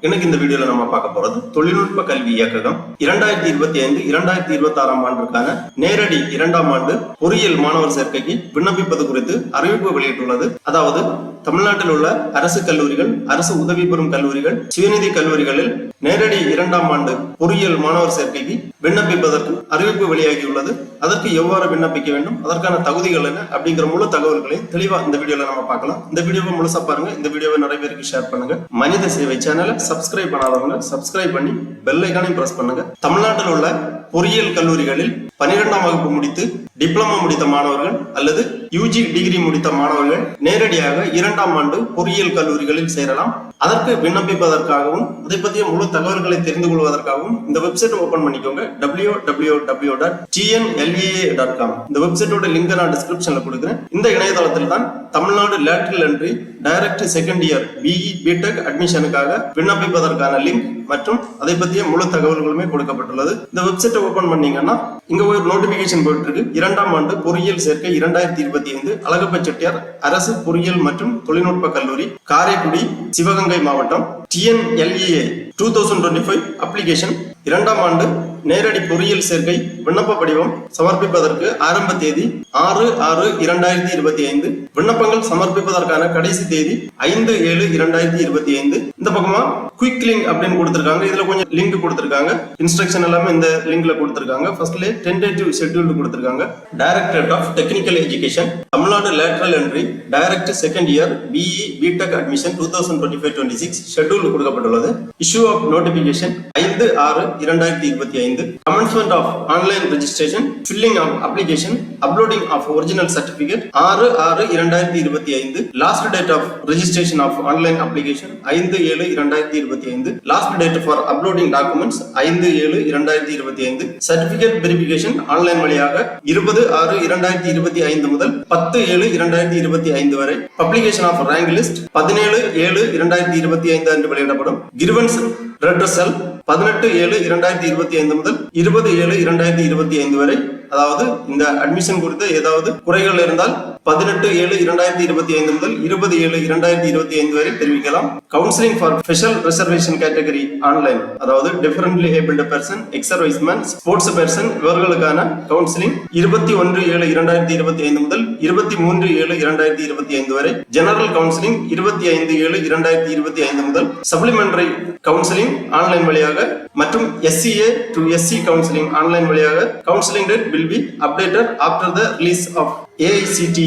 இன்னைக்கு இந்த வீடியோல நம்ம பார்க்க போறது தொழில்நுட்ப கல்வி இயக்ககம் 2025-2026 ஆண்டிற்கான நேரடி 2ஆம் ஆண்டு பொறியியல் மாணவர் சேர்க்கைக்கு விண்ணப்பிப்பது குறித்து அறிவிப்பு வெளியிட்டுள்ளது. அதாவது தமிழ்நாட்டில் உள்ள அரசு கல்லூரிகள், அரசு உதவி பெறும் கல்லூரிகள், சுயநிதி கல்லூரிகளில் நேரடி 2ஆம் ஆண்டு பொறியியல் மாணவர் சேர்க்கைக்கு விண்ணப்பிப்பதற்கு அறிவிப்பு வெளியாகியுள்ளது. அதற்கு எவ்வாறு விண்ணப்பிக்க வேண்டும், அதற்கான தகுதிகள் என்ன அப்படிங்கிற முழு தகவல்களை தெளிவா இந்த வீடியோல நம்ம பார்க்கலாம். இந்த வீடியோவை முழுசா பாருங்க. இந்த வீடியோவை நிறைய பேருக்கு ஷேர் பண்ணுங்க. மனித சேவை சேனலை சப்ஸ்கிரைப் பண்ணாதவங்க சப்ஸ்கிரைப் பண்ணி பெல் ஐகானையும் பிரஸ் பண்ணுங்க. தமிழ்நாட்டில் உள்ள பொறியியல் கல்லூரிகளில் 12ஆம் வகுப்பு முடித்து டிப்ளமோ முடித்த மாணவர்கள் அல்லது யூஜி டிகிரி முடித்த மாணவர்கள் நேரடியாக 2ஆம் ஆண்டு பொறியியல் கல்லூரிகளில் சேரலாம். அதற்கு விண்ணப்பிப்பதற்காகவும் அதை பற்றிய முழு தகவல்களை தெரிந்து கொள்வதற்காகவும் இந்த வெப்சைட் ஓபன் பண்ணிக்கோங்க. www.tnlea.com. இந்த வெப்சைட்டோட லிங்க் நான் டிஸ்கிரிப்ஷன்ல கொடுக்குறேன். இந்த இணையதளத்தில் தான் Tamil Nadu lateral entry direct second year B E B Tech அட்மிஷனுக்காக விண்ணப்பிப்பதற்கான லிங்க் மற்றும் அதை பற்றிய முழு தகவல்களுமே கொடுக்கப்பட்டுள்ளது. இந்த வெப்சைட்டை ஓபன் பண்ணீங்கன்னா இங்க ஒரு நோட்டிபிகேஷன் போயிட்டு இருக்கு. 2ஆம் ஆண்டு பொறியியல் சேர்க்கை 2025 அழகப்ப செட்டியார் அரசு பொறியியல் மற்றும் தொழில்நுட்ப கல்லூரி, காரைக்குடி, சிவகங்கை மாவட்டம், TNLEA 2025 அப்ளிகேஷன். 2ஆம் ஆண்டு நேரடி பொறியியல் சேர்க்கை விண்ணப்ப படிவம் சமர்ப்பிப்பதற்கு ஆரம்ப தேதி 6/6/2025. விண்ணப்பங்கள் சமர்ப்பிப்பதற்கான கடைசி தேதி 5/7/2025. இந்த பக்கமா குயிக் லிங்க் அப்படின்னு கொடுத்திருக்காங்க. இதுல கொஞ்சம் லிங்க் கொடுத்திருக்காங்க. இன்ஸ்ட்ரக்ஷன் எல்லாமே இந்த லிங்க்ல கொடுத்திருக்காங்க. ஃபர்ஸ்ட்ல டென்டேட்டிவ் ஷெட்யூல் கொடுத்திருக்காங்க. Directorate of technical education, Tamil Nadu lateral entry direct second year B E B Tech admission 2025-26 schedule கொடுக்கப்பட்டுள்ளது. Issue of notification 5/6/2025. Commencement of online registration, filling of application, uploading of original certificate 6/6/2025. Last date of registration of online application 5/7/2025. Last date for uploading documents 5/7/2025. Certificate verification online வழியாக 20/6/2025 முதல் 10/7/2025 வரை. Publication of rank list 17/7/2025 அன்று வெளியிடப்படும். Grievance redressal 18/7/2025 முதல் 20/7/2025 வரை. அதாவது இந்த admission குறித்த ஏதாவது குறைகள் இருந்தால் 18/7/2025 முதல் 20/7/2025 வரை தெரிவிக்கலாம். Counselling for special reservation category online, அதாவது differently abled person, ex serviceman, sports person இவர்களுக்கான கவுன்சிலிங் 21/7/2025 முதல் 23/7/2025 வரை. ஜெனரல் கவுன்சிலிங் 25/7/2025 முதல். சப்ளிமெண்டரி கவுன்சிலிங் ஆன்லைன் வழியாக மற்றும் SCA to SC counselling online வழியாக. Counselling date will be updated after the release of AICTE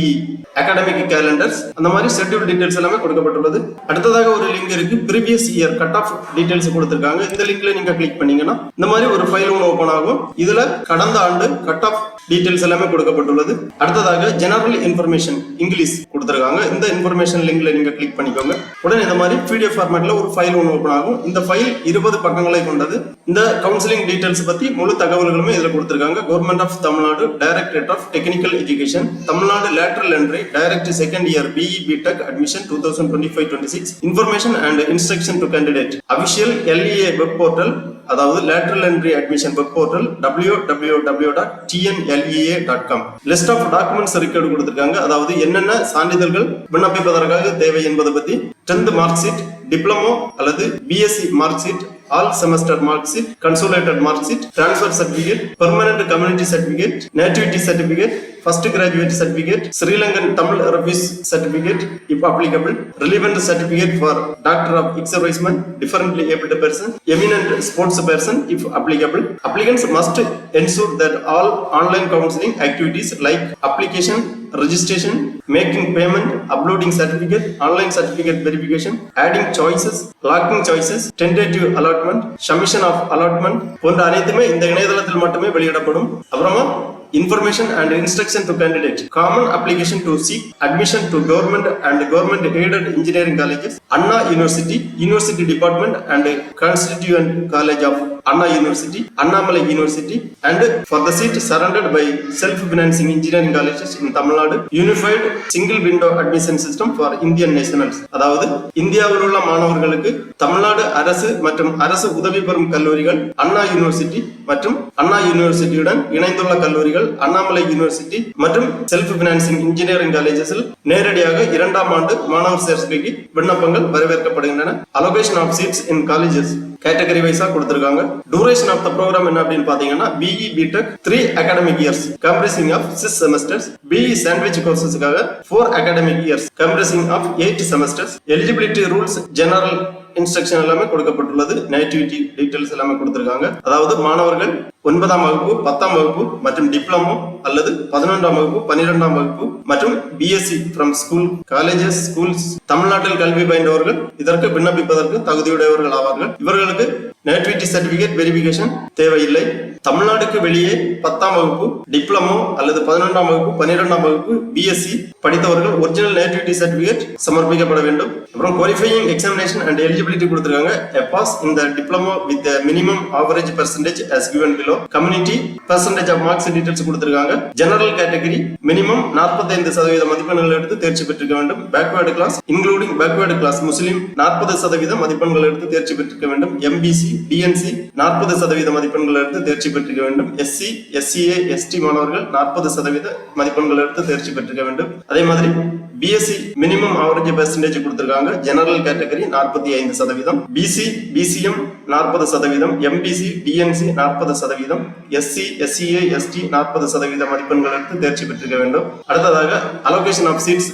academic calendars. அந்த மாதிரி ஷெட்யூல் டீடைல்ஸ் எல்லாமே கொடுக்கப்பட்டுள்ளது. அடுத்ததாக ஒரு லிங்க் இருக்கு, previous year cut off details கொடுத்திருக்காங்க. இந்த லிங்க்ல நீங்க கிளிக் பண்ணீங்கன்னா இந்த மாதிரி ஒரு ஃபைல் ஒன்று ஓபன் ஆகும். இதுல கடந்த ஆண்டு கட் ஆஃப் டீடைல்ஸ் எல்லாமே கொடுக்கப்பட்டுள்ளது. அடுத்ததாக ஜெனரல் இன்ஃபர்மேஷன் இங்கிலீஷ் கொடுத்திருக்காங்க. இந்த இன்ஃபர்மேஷன் லிங்க்ல நீங்க கிளிக் பண்ணிக்கோங்க. உடனே இந்த மாதிரி PDF ஃபார்மேட்ல ஒரு ஃபைல் ஒன்று ஓபன் ஆகும். இந்த ஃபைல் 20 பக்கங்களை கொண்டது. இந்த கவுன்சிலிங் டீடைல்ஸ் பத்தி முழு தகவல்களுமே இதுல கொடுத்திருக்காங்க. Government of Tamil Nadu directorate of technical education, Tamil Nadu lateral entry direct second year B E B Tech admission 2025-26 information and instruction to candidate. Official LEA web portal, அதாவது lateral entry admission web portal www.tnlea.com. List of documents required கொடுத்திருக்காங்க. அதாவது என்னென்ன சான்றிதழ்கள் விண்ணப்பிப்பதற்காக தேவை என்பதை பத்தி 10th mark sheet, diploma அல்லது BSc mark sheet, all semester mark sheet, consolidated mark sheet, transfer certificate, permanent community certificate, nativity certificate, first graduate certificate, Sri Lankan Tamil refugee certificate if applicable, relevant certificate for doctor of ex-serviceman, differently abled person, eminent sports person if applicable. Applicants must ensure that all online counseling activities like application, registration, making payment, uploading certificate, online certificate verification, adding choices, locking choices, tentative allotment, submission of allotment போன்ற அனைத்துமே இந்த இணையதளத்தில் மட்டுமே வெளியிடப்படும். அப்புறமா information and instruction to candidate, common application to seek admission to government and government aided engineering colleges, Anna University, University Department and Constituent College of Anna University, Annamalai University, and for the seat surrounded by self-financing engineering colleges in Tamil Nadu, Unified Single Window Admission System for Indian Nationals. அதாவது இந்தியாவில் உள்ள மாணவர்களுக்கு தமிழ்நாடு அரசு மற்றும் அரசு உதவி பெறும் கல்லூரிகள், அண்ணா யூனிவர்சிட்டி மற்றும் அண்ணா யூனிவர்சிட்டியுடன் இணைந்துள்ள கல்லூரிகள் கல்லூரிகள், அண்ணாமலை யூனிவர்சிட்டி மற்றும் செல்ஃப் பினான்சிங் இன்ஜினியரிங் காலேஜஸில் நேரடியாக 2ஆம் ஆண்டு மாணவர் சேர்க்கைக்கு விண்ணப்பங்கள் வரவேற்கப்படுகின்றன. Allocation of seats in colleges category வைஸா கொடுத்திருக்காங்க. டூரேஷன் ஆஃப் த ப்ரோக்ராம் என்ன அப்படின்னு பாத்தீங்கன்னா BE BTech 3 academic years comprising of 6 semesters. BE sandwich கோர்சஸ்க்காக 4 academic years comprising of 8 semesters. Eligibility rules, general instruction எல்லாமே கொடுக்கப்பட்டுள்ளது. நேட்டிவிட்டி டீடைல்ஸ் எல்லாமே கொடுத்திருக்காங்க. அதாவது மாணவர்கள் 9ஆம் வகுப்பு, 10ஆம் வகுப்பு மற்றும் டிப்ளமோ அல்லது 11ஆம் வகுப்பு, 12ஆம் வகுப்பு மற்றும் BSc from school, colleges, schools தமிழ்நாட்டில் கல்வி பயின்றவர்கள் இதற்கு விண்ணப்பிப்பதற்கு தகுதியுடையவர்கள் ஆவார்கள். இவர்களுக்கு நேட்டிவிட்டி சர்டிபிகேட் வெரிஃபிகேஷன் தேவையில்லை. தமிழ்நாடுக்கு வெளியே 10ஆம் வகுப்பு, டிப்ளமோ அல்லது 11ஆம் வகுப்பு, 12ஆம் வகுப்பு BSc படித்தவர்கள் ஒரிஜினல் நேட்டிவிட்டி சர்டிபிகேட் சமர்ப்பிக்கப்பட வேண்டும். அப்புறம் குவாலிஃபையிங் எக்ஸாமினேஷன் அண்ட் எலிஜிபிலிட்டி கொடுத்திருக்காங்க. A pass in the diploma with the minimum average percentage as given below. Community percentage of marks details கொடுத்திருக்காங்க. ஜெனரல் கேட்டகரி மினிமம் 45% மதிப்பெண்கள் எடுத்து தேர்ச்சி பெற்றிருக்க வேண்டும். Backward class including backward class Muslim 40% மதிப்பெண்கள் எடுத்து தேர்ச்சி பெற்றிருக்க வேண்டும். MBC DNC 40% மதிப்பெண்கள் எடுத்து தேர்ச்சி பெற்றிருக்க வேண்டும். SC SCA ST மாணவர்கள் 40% மதிப்பெண்கள் எடுத்து தேர்ச்சி பெற்றிருக்க வேண்டும். அதே மாதிரி BSc மினிமம் ஆவரேஜ் பெர்சன்டேஜ் கொடுத்திருக்காங்க. General category 45%, BC BCM 40%, MBC DNC 40%, SC SCA ST 40% மதிப்பெண்கள் எடுத்து தேர்ச்சி பெற்றிருக்க வேண்டும். அடுத்ததாக அலோகேஷன் ஆஃப் சீட்ஸ்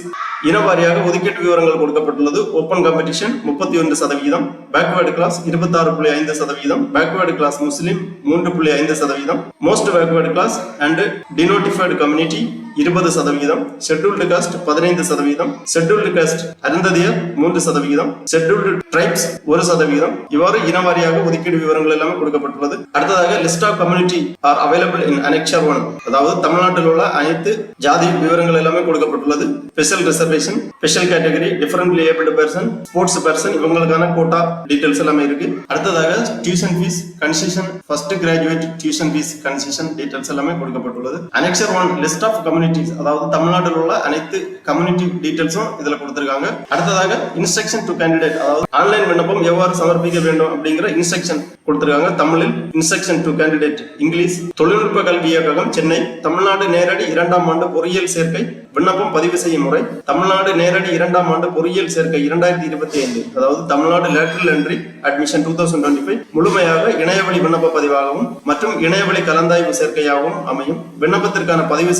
இனவாரியாக ஒதுக்கீட்டு விவரங்கள் கொடுக்கப்பட்டுள்ளது. Open competition 31%, backward class 26.5%, backward class Muslim 3.5%, most backward class and denotified community 20%, scheduled caste 15%, scheduled caste Arunthathiyar 3%, scheduled tribes 1%. இவ்வாறு இனவாரியாக ஒதுக்கீடு விவரங்கள் எல்லாமே கொடுக்கப்பட்டுள்ளது. அடுத்ததாக list of community are available in annexure 1, அதாவது தமிழ்நாட்டில் உள்ள அனைத்து ஜாதி விவரங்கள் எல்லாமே கொடுக்கப்பட்டுள்ளது. Special reservation, special category, differently abled person, sports person இவங்களுக்கான கோட்டா டீடைல்ஸ் எல்லாமே இருக்கு. அடுத்ததாக tuition fees concession, first graduate tuition fees concession details எல்லாமே கொடுக்கப்பட்டுள்ளது. அனெக்சர் 1 லிஸ்ட் ஆஃப் கம்யூனிட்டி, அதாவது தமிழ்நாட்டில் உள்ள அனைத்து கம்யூனிட்டி டீடைல்ஸும் இதுல கொடுத்திருக்காங்க. அடுத்ததாக இன்ஸ்ட்ரக்ஷன் டு கேண்டிடேட், அதாவது ஆன்லைன் விண்ணப்பம் எவ்வாறு சமர்ப்பிக்க வேண்டும் அப்படிங்கிற இன்ஸ்ட்ரக்ஷன் கொடுத்திருக்காங்க. தமிழில் இன்ஸ்ட்ரக்ஷன் டு கேண்டிடேட், இங்கிலீஷ் தொழில்நுட்ப கல்வி இயக்ககம் சென்னை, தமிழ்நாடு நேரடி 2ஆம் ஆண்டு பொறியியல் சேர்க்கை விண்ணப்பம் பதிவு செய்யும் முறை. தமிழ்நாடு நேரடி 2ஆம் ஆண்டு பொறியியல் சேர்க்கை 2025, அதாவது தமிழ்நாடு லேட்டரல் என்ட்ரி அட்மிஷன் 2025 முழுமையாக இணையவழி விண்ணப்ப பதிவாகவும் மற்றும் இணையவழி கலந்தாய்வு சேர்க்கையாகவும் அமையும். விண்ணப்பத்திற்கான பதிவு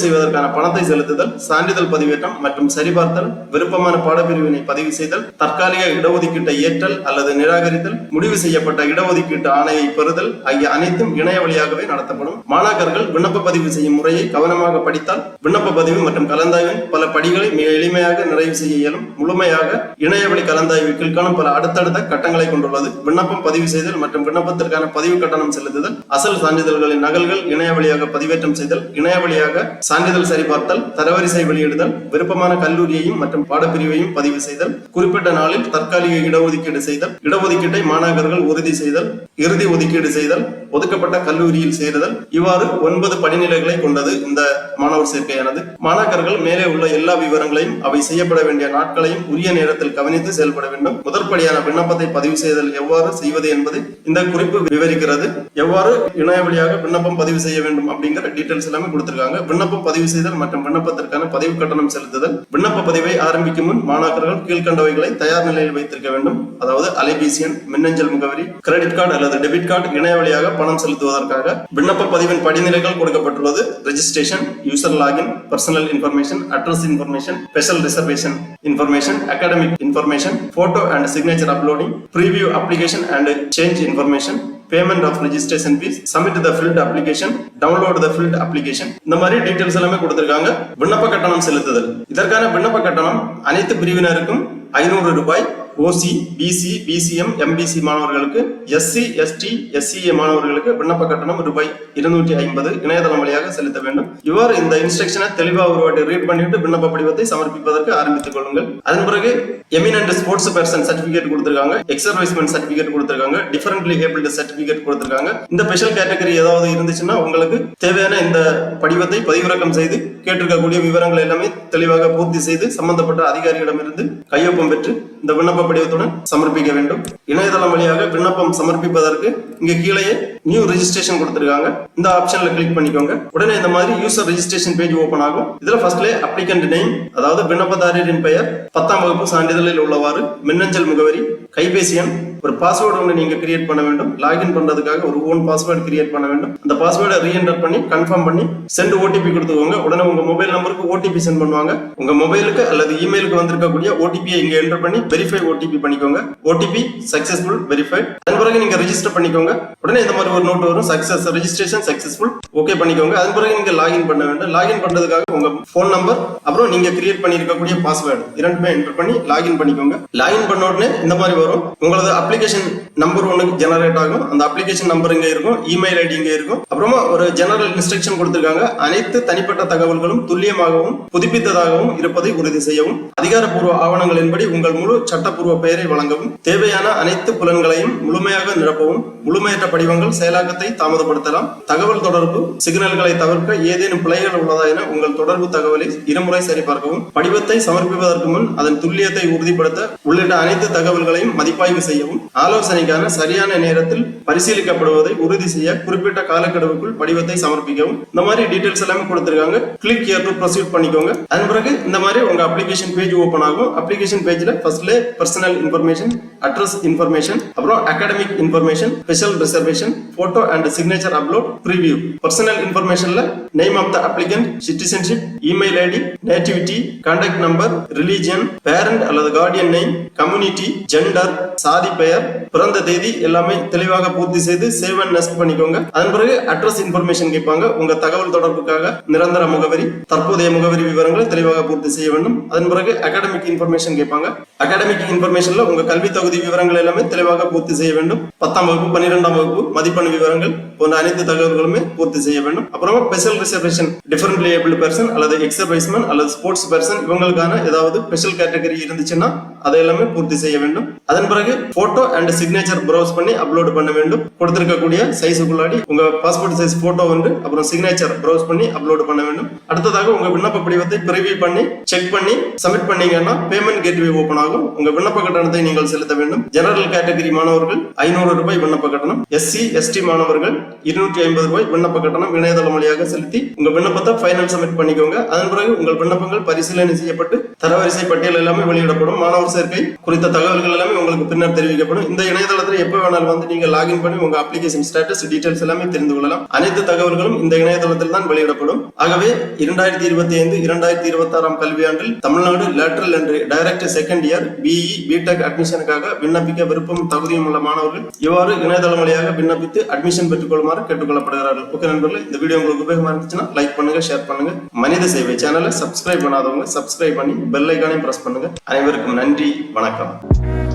செய்வதற்கான பணத்தை செலுத்துதல், சான்றிதழ் பதிவேற்றம் மற்றும் சரிபார்த்தல், விருப்பமான பாடப்பிரிவினை பதிவு செய்தல், தற்காலிக இடஒதுக்கீட்டை ஏற்றல் அல்லது நிராகரித்தல், முடிவு செய்யப்பட்ட இடஒதுக்கீட்டு ஆணையை பெறுதல் ஆகிய அனைத்தும் இணைய வழியாகவே நடத்தப்படும். மாணாக்கர்கள் விண்ணப்ப பதிவு செய்யும் முறையை கவனமாக படித்தால் விண்ணப்ப பதிவு மற்றும் கலந்தாய்வின் பல படிகளை மிக எளிமையாக நிறைவு செய்ய இயலும். முழுமையாக இணையவழி கலந்தாய்வு கீழ்காணும் பல அடுத்தடுத்த கட்டங்களை கொண்டுள்ளது. விண்ணப்பம் பதிவு செய்தல் மற்றும் விண்ணப்பத்திற்கான பதிவு கட்டணம் செலுத்துதல், அசல் சான்றிதழ்களின் நகல்கள் இணைய வழியாக பதிவேற்றம் செய்தல், இணைய வழியாக சான்றிதழ் சரிபார்த்தல், தரவரிசை வெளியிடுதல், விருப்பமான கல்லூரியையும் மற்றும் பாடப்பிரிவையும் பதிவு செய்தல், குறிப்பிட்ட நாளில் தற்காலிக இடஒதுக்கீடு செய்தல், இடஒதுக்கீட்டை மாணாக்கர்கள் உறுதி செய்தல், இறுதி ஒதுக்கீடு செய்தல், ஒதுக்கப்பட்ட கல்லூரியில் சேருதல். இவ்வாறு 9 படிநிலைகளை கொண்டது இந்த மாணவர் சேர்க்கையானது. மாணாக்கர்கள் மேலே உள்ள எல்லா விவரங்களையும் அவை செய்யப்பட வேண்டிய நாட்களையும் உரிய நேரத்தில் கவனித்து செயல்பட வேண்டும். முதற்படியான விண்ணப்பத்தை பதிவு செய்தல் எவ்வாறு செய்வது என்பதை இந்த குறிப்பு விவரிக்கிறது. எவ்வாறு இணைய வழியாக விண்ணப்பம் பதிவு செய்ய வேண்டும் அப்படிங்கிற டீடைல்ஸ் எல்லாமே கொடுத்திருக்காங்க. விண்ணப்பம் பதிவு செய்தல் மற்றும் விண்ணப்பத்திற்கான பதிவு கட்டணம் செலுத்துதல். விண்ணப்ப பதிவை ஆரம்பிக்கும் முன் மாணாக்கர்கள் கீழ்கண்டவைகளை தயார் நிலையில் வைத்திருக்க வேண்டும். அதாவது அலைபேசி எண், மின்னஞ்சல் முகவரி, கிரெடிட் கார்டு அல்லது டெபிட் கார்டு இணைய வழியாக பணம் செலுத்துவதற்காக. விண்ணப்ப பதிவின் படிநிலைகள் கொடுக்கப்பட்டுள்ளது. Registration, user login, personal information, address information, special reservation information, academic information, photo and signature uploading, preview application and change information, payment of registration fees, submit the filled application, download the filled application. இந்த மாதிரி details எல்லாமே கொடுத்திருக்காங்க. விண்ணப்ப கட்டணம் செலுத்துதல். இதற்கான விண்ணப்ப கட்டணம் அனைத்து பிரிவினருக்கும் 500 ரூபாய். OC, BC, BCM, MBC மாணவர்களுக்கு, SC, ST, SCA மாணவர்களுக்கு விண்ணப்ப கட்டணம் ரூபாய் 250 இணையதளம் வழியாக செலுத்த வேண்டும். இவ்வாறு இந்த இன்ஸ்ட்ரக்ஷனை தெளிவா ஒரு வாட்டி ரீட் பண்ணிட்டு விண்ணப்ப படிவத்தை சமர்ப்பிப்பதற்கு ஆரம்பித்துக் கொள்ளுங்கள். அதன் பிறகு எமினன்ட் ஸ்போர்ட்ஸ் பர்சன் சர்டிபிகேட் கொடுத்திருக்காங்க, எக்ஸர்வைஸ்மென்ட் சர்டிபிகேட் கொடுத்திருக்காங்க, டிஃபரன்ட்லி ஏபிள்டு சர்டிபிகேட் கொடுத்திருக்காங்க. இந்த ஸ்பெஷல் கேட்டகரி ஏதாவது இருந்துச்சுன்னா உங்களுக்கு தேவையான இந்த படிவத்தை பதிவிறக்கம் செய்து கேட்டிருக்கக்கூடிய விவரங்கள் எல்லாமே தெளிவாக பூர்த்தி செய்து சம்பந்தப்பட்ட அதிகாரிகளிடமிருந்து கையொப்பம் பெற்று இந்த விண்ணப்ப படிவத்துடன் சமர்ப்பிக்க வேண்டும். இணையதளம் வழியாக விண்ணப்பம் சமர்ப்பிப்பதற்கு இங்க கீழே நியூ ரெஜிஸ்ட்ரேஷன் கொடுத்திருக்காங்க. இந்த ஆப்ஷன்ல கிளிக் பண்ணிக்கோங்க. உடனே இந்த மாதிரி யூசர் ரெஜிஸ்ட்ரேஷன் பேஜ் ஓபன் ஆகும். இதுல ஃபர்ஸ்ட்ல அப்ளிகன்ட் நேம், அதாவது விண்ணப்பதாரரின் பெயர், 10ஆம் வகுப்பு சான்றிதழில் உள்ளவாறு, மின்னஞ்சல் முகவரி, கைபேசி எண், ஒரு பாஸ்வேர்டு ஒன்று நீங்க கிரியேட் பண்ண வேண்டும். லாகின் பண்றதுக்காக ஒரு ஓன் பாஸ்வேர்டு கிரியேட் பண்ண வேண்டும். அந்த பாஸ்வேர்டை ரீஎன்டர் பண்ணி கன்ஃபார்ம் பண்ணி சென்ட் ஓடிபி கொடுத்துக்கோங்க. உடனே உங்க மொபைல் நம்பருக்கு ஓடிபி சென்ட் பண்ணுவாங்க. உங்க மொபைலுக்கு அல்லது இமெயிலுக்கு வந்திருக்கக்கூடிய ஓடிபியை இங்க என்டர் பண்ணி வெரிஃபை ஓடிபி பண்ணிக்கோங்க. OTP successful verified. அதன் பிறகு நீங்க ரெஜிஸ்டர் பண்ணிக்கோங்க. உடனே இந்த மாதிரி ஒரு நோட் வரும், சக்சஸ் ரெஜிஸ்ட்ரேஷன் சக்சஸ்ஃபுல், ஓகே பண்ணிக்கோங்க. அதன் பிறகு நீங்க லாகின் பண்ண வேண்டும். லாகின் பண்றதுக்காக உங்க போன் நம்பர் அப்புறம் நீங்க கிரியேட் பண்ணிருக்கக்கூடிய பாஸ்வேர்டு இரண்டுமே என்டர் பண்ணி லாகின் பண்ணிக்கோங்க. லாகின் பண்ண உடனே இந்த மாதிரி வரும். உங்களது அப்ளிகேஷன் நம்பர் ஒன்று ஜெனரேட் ஆகும். அந்த அப்ளிகேஷன் நம்பர் இங்க இருக்கும், இமெயில் ஐடி இங்க இருக்கும். அப்புறமா ஒரு ஜெனரல் இன்ஸ்ட்ரக்ஷன் கொடுத்திருக்காங்க. அனைத்து தனிப்பட்ட தகவல்களும் துல்லியமாகவும் புதுப்பித்ததாகவும் இருப்பதை உறுதி செய்யவும், அதிகாரப்பூர்வ ஆவணங்களின்படி உங்கள் முழு சட்டப்பூர்வ பெயரை வழங்கவும், தேவையான அனைத்து புலன்களையும் முழுமையாக நிரப்பவும், முழுமையற்ற படிவங்கள் செயலாக்கத்தை தாமதப்படுத்தலாம், தகவல் தொடர்பு சிக்னல்களை தவிர்க்க ஏதேனும் பிழைகள் உள்ளதா என உங்கள் தொடர்பு தகவலை இருமுறை சரிபார்க்கவும், படிவத்தை சமர்ப்பிப்பதற்கு முன் அதன் துல்லியத்தை உறுதிப்படுத்த உள்ளிட்ட அனைத்து தகவல்களையும் மதிப்பாய்வு செய்யவும், ஆலோசனைக்கான சரியான நேரத்தில் பரிசீலிக்கப்படுவதை உறுதி செய்ய குறிப்பிட்ட காலக்கெடுவுக்குள் படிவத்தை சமர்ப்பிக்கவும். இந்த மாதிரி டீடைல்ஸ் எல்லாமே கொடுத்திருக்காங்க. கிளிக் ஹியர் டு ப்ரொசீட் பண்ணிக்கோங்க. அதன் பிறகு இந்த மாதிரி உங்க அப்ளிகேஷன் பேஜ் ஓபன் ஆகும். அப்ளிகேஷன் பேஜ்ல ஃபர்ஸ்ட்ல பர்சனல் இன்ஃபர்மேஷன், அட்ரஸ் இன்ஃபர்மேஷன், அப்புறம் academic information, special reservation, photo and signature upload, preview. Personal இன்ஃபர்மேஷன்ல name of the applicant, citizenship, email ID, nativity, contact number, religion, parent அல்லது கார்டியன் நேம், கம்யூனிட்டி, ஜெண்டர், சாதி பெயர், பிறந்த தேதி எல்லாமே தெளிவாக பூர்த்தி செய்து சேவ் அண்ட் நெஸ்ட் பண்ணிக்கோங்க. அதன் பிறகு அட்ரஸ் இன்ஃபர்மேஷன் கேட்பாங்க. உங்க தகவல் தொடர்புக்காக நிரந்தர முகவரி, தற்போதைய முகவரி விவரங்களை தெளிவாக பூர்த்தி செய்ய வேண்டும். அதன் பிறகு அகாடமிக் இன்ஃபர்மேஷன் கேட்பாங்க. அகாடமிக் இன்ஃபர்மேஷன்ல உங்க கல்வி தகுதி விவரங்கள் எல்லாமே தெளிவாக பூர்த்தி செய்ய வேண்டும். 10ஆம் வகுப்பு 12ஆம் வகுப்பு மதிப்பெண் விவரங்கள் போன்ற அனைத்து தகவல்களுமே பூர்த்தி செய்ய வேண்டும். அப்புறமா special reservation, differently abled person அல்லது எக்ஸர்வைஸ்மேன் அல்லது ஸ்போர்ட்ஸ் பர்சன் இவங்களுக்கான ஏதாவது ஸ்பெஷல் கேட்டகரி இருந்துச்சுன்னா அதை எல்லாமே பூர்த்தி செய்ய வேண்டும். அதன் பிறகு போட்டோ அண்ட் சிக்னேச்சர் ப்ரௌஸ் பண்ணி அப்லோட் பண்ண வேண்டும். கொடுத்திருக்கக்கூடிய சைஸுக்குள்ளாடி உங்க பாஸ்போர்ட் சைஸ் போட்டோ வந்து அப்புறம் சிக்னேச்சர் ப்ரௌஸ் பண்ணி அப்லோட் பண்ண வேண்டும். அடுத்ததாக உங்க விண்ணப்ப படிவத்தை பிரிவியூ பண்ணி செக் பண்ணி சப்மிட் பண்ணீங்கன்னா பேமெண்ட் கேட்வே ஓபன் ஆகும். உங்க விண்ணப்ப கட்டணத்தை நீங்கள் செலுத்த வேண்டும். ஜெனரல் கேட்டகரி மாணவர்கள் 500 ரூபாய் விண்ணப்ப கட்டணம், எஸ்சி எஸ்டி மாணவர்கள் 250 ரூபாய் விண்ணப்ப கட்டணம் இணையதளம் வழியாக செலுத்தி உங்க விண்ணப்பத்தை ஃபைனல் சப்மிட் பண்ணிக்கோங்க. அதன் பிறகு உங்கள் விண்ணப்பங்கள் பரிசீலனை செய்யப்பட்டு தரவரிசை பட்டியல் எல்லாமே வெளியிடப்படும். மாணவர் சேர்க்கை குறித்த தகவல்கள் எல்லாமே உங்களுக்கு பின்னர் தெரிவிக்கப்படும். இந்த இணையதளத்தில் எப்ப வேணாலும் வந்து நீங்க லாகின் பண்ணி உங்க அப்ளிகேஷன் ஸ்டேட்டஸ் டீடைல்ஸ் எல்லாமே தெரிந்து கொள்ளலாம். அனைத்து தகவல்களும் இந்த இணையதளத்தில் தான் வெளியிடப்படும். ஆகவே 2025-2026 கல்வியாண்டில் Tamil Nadu lateral entry direct second year B E B Tech அட்மிஷனுக்காக விண்ணப்பிக்க விருப்பம் தகுதியும் உள்ள மாணவர்கள் இவ்வாறு இணையதளம் வழியாக விண்ணப்பித்து அட்மிஷன் பெற்றுக் கொள்ளுமாறு கேட்டுக்கொள்ளப்படுகிறார்கள். ஓகே நண்பர்களே, இந்த வீடியோ உங்களுக்கு உபயோகமா இருந்துச்சுன்னா லைக் பண்ணுங்க, ஷேர் பண்ணுங்க. மனித சேவை சேனலை சப்ஸ்கிரைப் பண்ணாதவங்க சப்ஸ்கிரைப் பண்ணி பெல் ஐகானையும் பிரஸ் பண்ணுங்க. அனைவருக்கும் நன்றி, வணக்கம்.